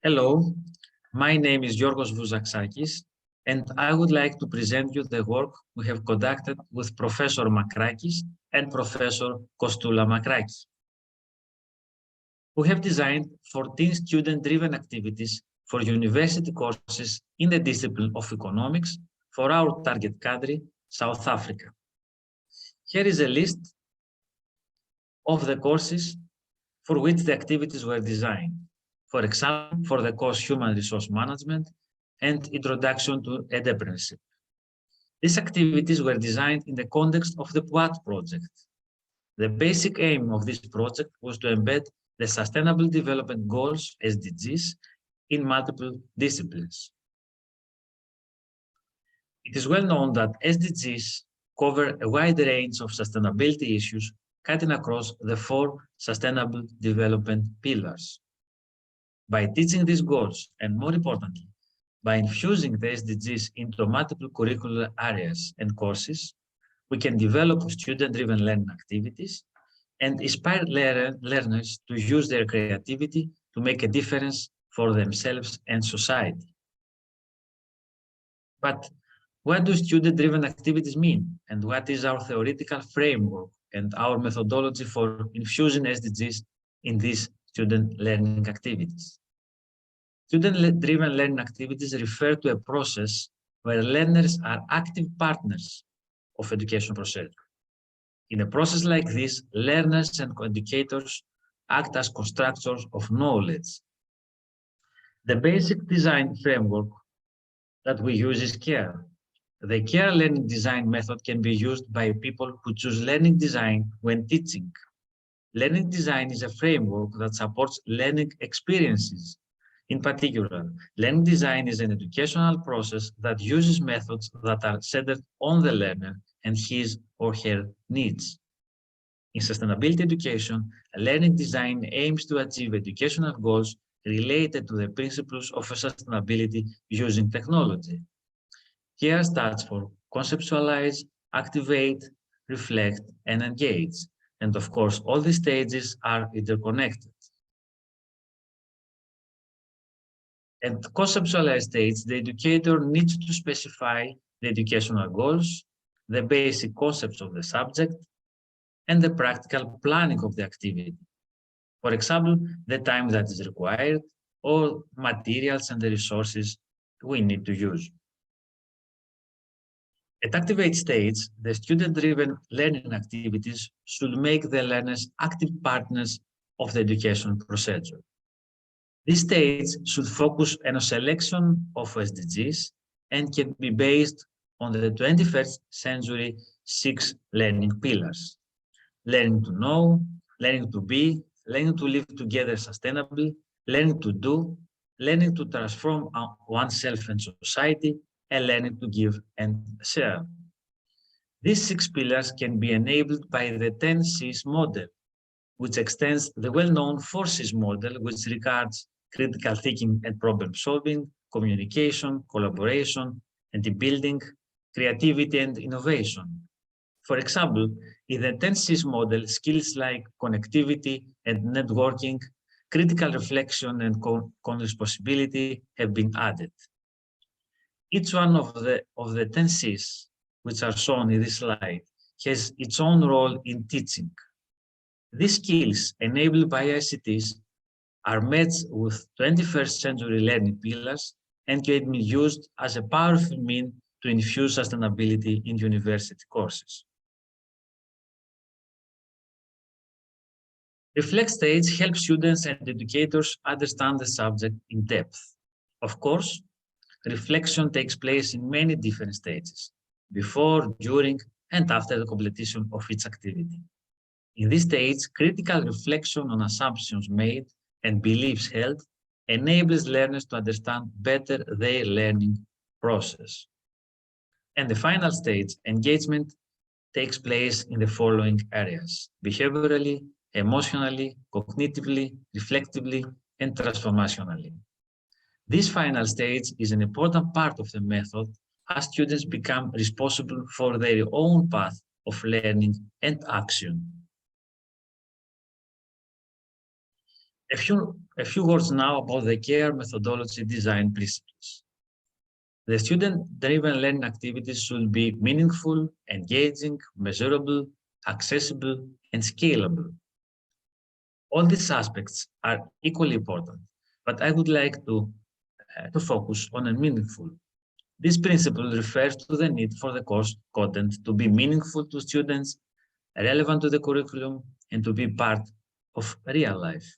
Hello, my name is Giorgos Vouzaxakis, and I would like to present you the work we have conducted with Professor Makrakis and Professor Kostula Makrakis. We have designed 14 student-driven activities for university courses in the discipline of economics for our target country, South Africa. Here is a list of the courses for which the activities were designed. For example, for the course Human Resource Management and Introduction to Entrepreneurship. These activities were designed in the context of the PWAT project. The basic aim of this project was to embed the Sustainable Development Goals, SDGs, in multiple disciplines. It is well known that SDGs cover a wide range of sustainability issues cutting across the 4 Sustainable Development Pillars. By teaching these goals, and more importantly, by infusing the SDGs into multiple curricular areas and courses, we can develop student-driven learning activities and inspire learners to use their creativity to make a difference for themselves and society. But what do student-driven activities mean? And what is our theoretical framework and our methodology for infusing SDGs in these student learning activities? Student-driven learning activities refer to a process where learners are active partners of education procedure. In a process like this, learners and educators act as constructors of knowledge. The basic design framework that we use is CARE. The CARE learning design method can be used by people who choose learning design when teaching. Learning design is a framework that supports learning experiences. In particular, learning design is an educational process that uses methods that are centered on the learner and his or her needs. In sustainability education, learning design aims to achieve educational goals related to the principles of sustainability using technology. CARE stands for conceptualize, activate, reflect, and engage. And of course, all these stages are interconnected. At conceptualized stage, the educator needs to specify the educational goals, the basic concepts of the subject, and the practical planning of the activity. For example, the time that is required, or materials and the resources we need to use. At activate stage, the student-driven learning activities should make the learners active partners of the education procedure. This stage should focus on a selection of SDGs and can be based on the 21st century 6 learning pillars: learning to know, learning to be, learning to live together sustainably, learning to do, learning to transform oneself and society, and learning to give and share. These 6 pillars can be enabled by the 10 Cs model, which extends the well-known 4 Cs model, which regards critical thinking and problem solving, communication, collaboration, and team building, creativity, and innovation. For example, in the 10 Cs model, skills like connectivity and networking, critical reflection, and co-responsibility have been added. Each one of the 10 Cs, which are shown in this slide, has its own role in teaching. These skills, enabled by ICTs, are matched with 21st century learning pillars and can be used as a powerful means to infuse sustainability in university courses. Reflect stage helps students and educators understand the subject in depth. Of course, reflection takes place in many different stages, before, during, and after the completion of each activity. In this stage, critical reflection on assumptions made and beliefs held enables learners to understand better their learning process. And the final stage, engagement, takes place in the following areas: behaviorally, emotionally, cognitively, reflectively, and transformationally. This final stage is an important part of the method as students become responsible for their own path of learning and action. A few words now about the care methodology design principles. The student-driven learning activities should be meaningful, engaging, measurable, accessible, and scalable. All these aspects are equally important, but I would like to focus on a meaningful. This principle refers to the need for the course content to be meaningful to students, relevant to the curriculum, and to be part of real life.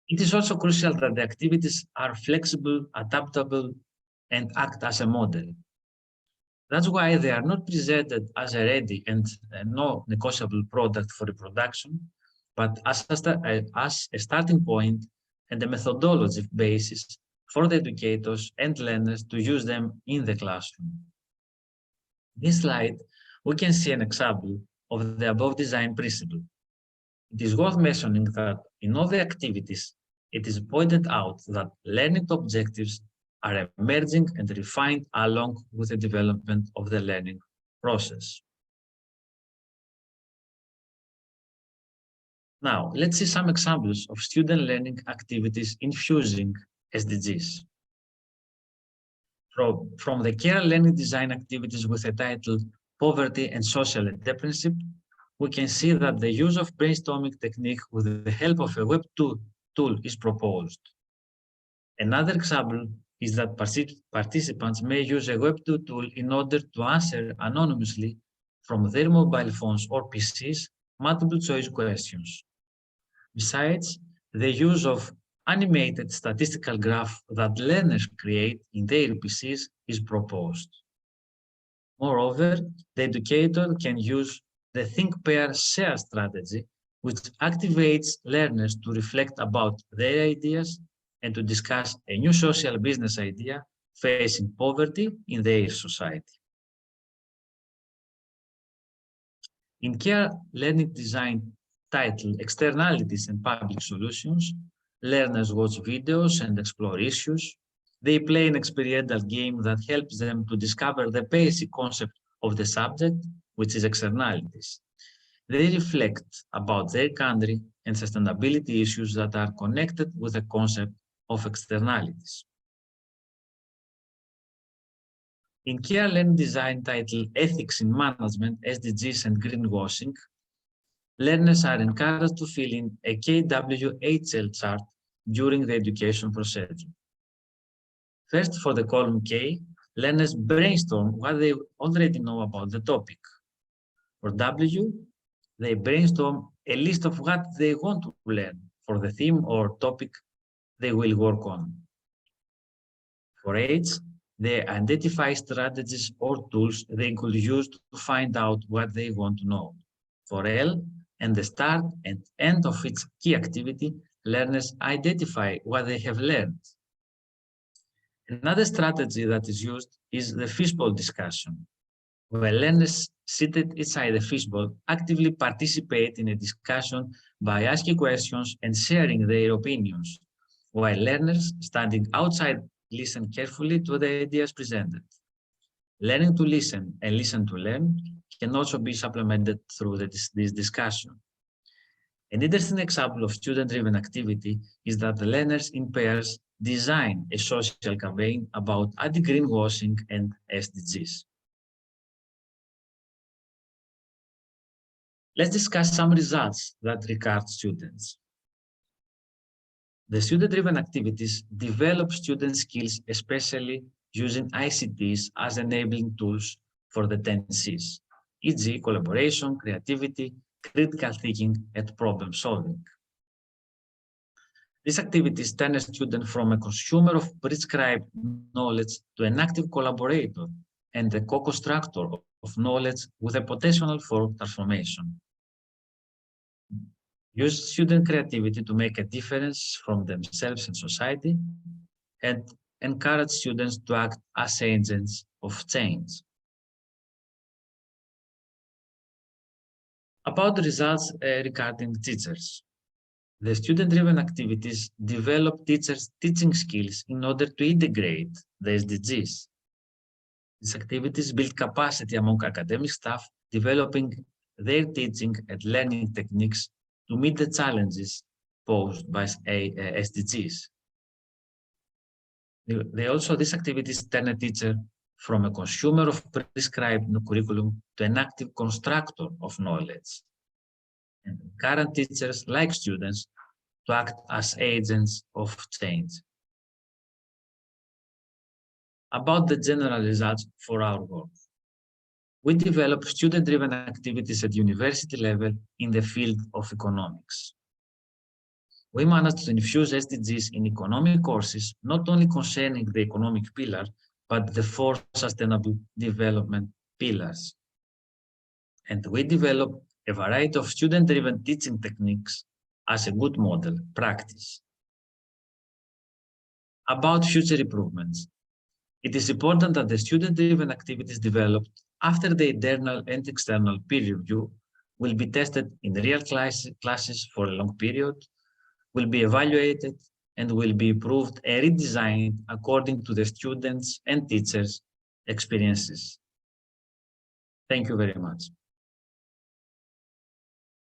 It is also crucial that the activities are flexible, adaptable, and act as a model. That's why they are not presented as a ready and no negotiable product for reproduction, but as a starting point and a methodology basis for the educators and learners to use them in the classroom. In this slide, we can see an example of the above design principle. It is worth mentioning that in all the activities, it is pointed out that learning objectives are emerging and refined along with the development of the learning process. Now, let's see some examples of student learning activities infusing SDGs. From the care learning design activities with the title Poverty and Social Entrepreneurship, we can see that the use of brainstorming technique with the help of a web tool is proposed. Another example is that participants may use a web tool in order to answer anonymously from their mobile phones or PCs multiple choice questions. Besides, the use of animated statistical graph that learners create in their PCs is proposed. Moreover, the educator can use the Think, Pair, Share strategy, which activates learners to reflect about their ideas and to discuss a new social business idea facing poverty in their society. In care learning design titled Externalities and Public Solutions, learners watch videos and explore issues. They play an experiential game that helps them to discover the basic concept of the subject, which is externalities. They reflect about their country and sustainability issues that are connected with the concept of externalities. In care learning design titled Ethics in Management, SDGs and Greenwashing, learners are encouraged to fill in a KWHL chart during the education procedure. First, for the column K, learners brainstorm what they already know about the topic. For W, they brainstorm a list of what they want to learn for the theme or topic they will work on. For H, they identify strategies or tools they could use to find out what they want to know. For L, and the start and end of each key activity, learners identify what they have learned. Another strategy that is used is the fishbowl discussion, where learners seated inside the fishbowl actively participate in a discussion by asking questions and sharing their opinions, while learners standing outside listen carefully to the ideas presented. Learning to listen and listen to learn can also be supplemented through this discussion. An interesting example of student-driven activity is that the learners in pairs design a social campaign about anti-greenwashing and SDGs. Let's discuss some results that regard students. The student-driven activities develop student skills, especially using ICTs as enabling tools for the 10 Cs, e.g. collaboration, creativity, critical thinking, and problem solving. These activities turn a student from a consumer of prescribed knowledge to an active collaborator and a co-constructor of knowledge with a potential for transformation. Use student creativity to make a difference from themselves and society, and encourage students to act as agents of change. About the results regarding teachers. The student-driven activities develop teachers' teaching skills in order to integrate the SDGs. These activities build capacity among academic staff, developing their teaching and learning techniques to meet the challenges posed by SDGs. These activities turn a teacher from a consumer of prescribed curriculum to an active constructor of knowledge. And current teachers, like students, to act as agents of change. About the general results for our work. We develop student-driven activities at university level in the field of economics. We managed to infuse SDGs in economic courses, not only concerning the economic pillar, but the 4 sustainable development pillars. And we developed a variety of student-driven teaching techniques as a good model practice. About future improvements. It is important that the student-driven activities developed after the internal and external peer review will be tested in real classes for a long period, will be evaluated, and will be improved and redesigned according to the students' and teachers' experiences. Thank you very much.